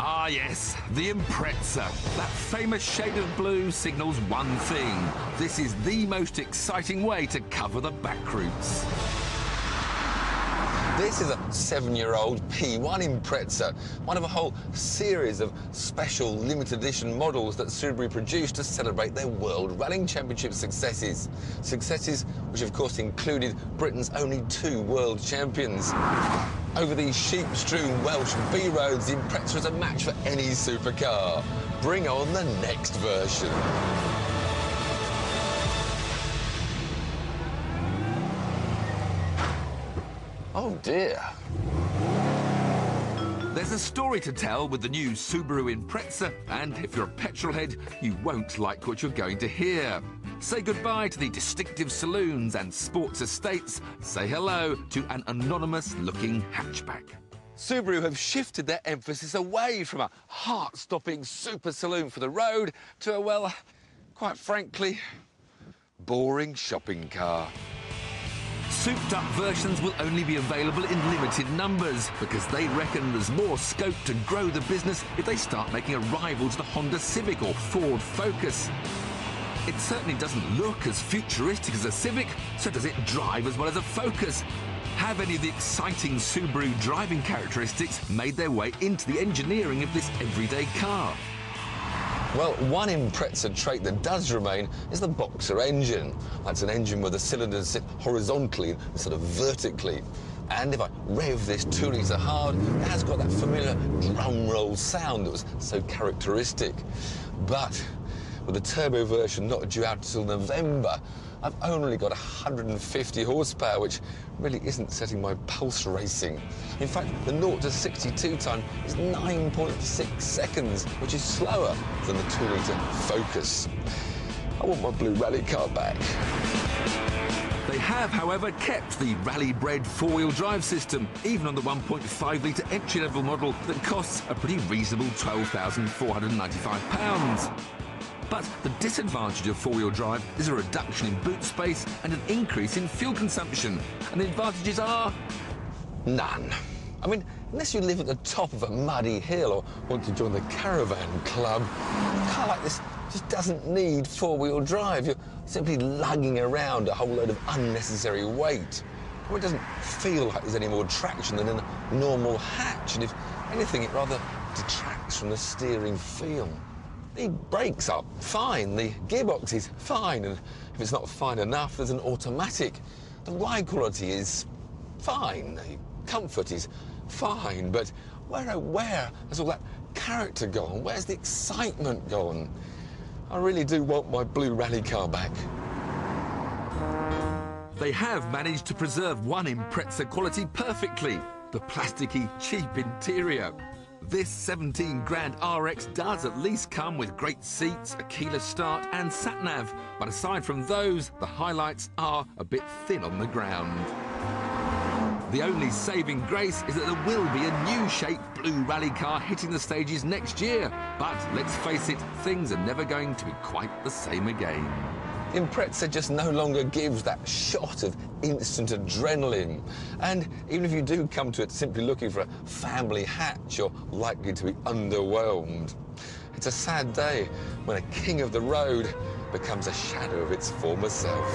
Ah yes, the Impreza. That famous shade of blue signals one thing. This is the most exciting way to cover the back routes. This is a 7-year-old P1 Impreza, one of a whole series of special limited edition models that Subaru produced to celebrate their World Rallying Championship successes. Successes which of course included Britain's only 2 world champions. Over these sheep-strewn Welsh B roads, the Impreza is a match for any supercar. Bring on the next version. Oh dear. There's a story to tell with the new Subaru Impreza, and if you're a petrol head, you won't like what you're going to hear. Say goodbye to the distinctive saloons and sports estates. Say hello to an anonymous-looking hatchback. Subaru have shifted their emphasis away from a heart-stopping super saloon for the road to a, well, quite frankly, boring shopping car. Souped-up versions will only be available in limited numbers because they reckon there's more scope to grow the business if they start making a rival to the Honda Civic or Ford Focus. It certainly doesn't look as futuristic as a Civic, so does it drive as well as a Focus? Have any of the exciting Subaru driving characteristics made their way into the engineering of this everyday car? Well, one Impreza trait that does remain is the boxer engine. That's an engine where the cylinders sit horizontally instead of vertically. And if I rev this 2-litre hard, it has got that familiar drum roll sound that was so characteristic. But with the turbo version not due out until November, I've only got 150 horsepower, which really isn't setting my pulse racing. In fact, the 0 to 62 time is 9.6 seconds, which is slower than the 2-litre Focus. I want my blue rally car back. They have, however, kept the rally-bred 4-wheel drive system, even on the 1.5-litre entry-level model that costs a pretty reasonable £12,495. But the disadvantage of 4-wheel drive is a reduction in boot space and an increase in fuel consumption. And the advantages are none. I mean, unless you live at the top of a muddy hill or want to join the caravan club, a car like this just doesn't need 4-wheel drive. You're simply lugging around a whole load of unnecessary weight. It doesn't feel like there's any more traction than in a normal hatch, and if anything, it rather detracts from the steering feel. The brakes are fine, the gearbox is fine, and if it's not fine enough, there's an automatic. The ride quality is fine, the comfort is fine, but where has all that character gone? Where's the excitement gone? I really do want my blue rally car back. They have managed to preserve one Impreza quality perfectly, the plasticky, cheap interior. This 17 grand RX does at least come with great seats, a keyless start and sat-nav, but aside from those, the highlights are a bit thin on the ground. The only saving grace is that there will be a new shape blue rally car hitting the stages next year, but let's face it, things are never going to be quite the same again. Impreza just no longer gives that shot of instant adrenaline. And even if you do come to it simply looking for a family hatch, you're likely to be underwhelmed. It's a sad day when a king of the road becomes a shadow of its former self.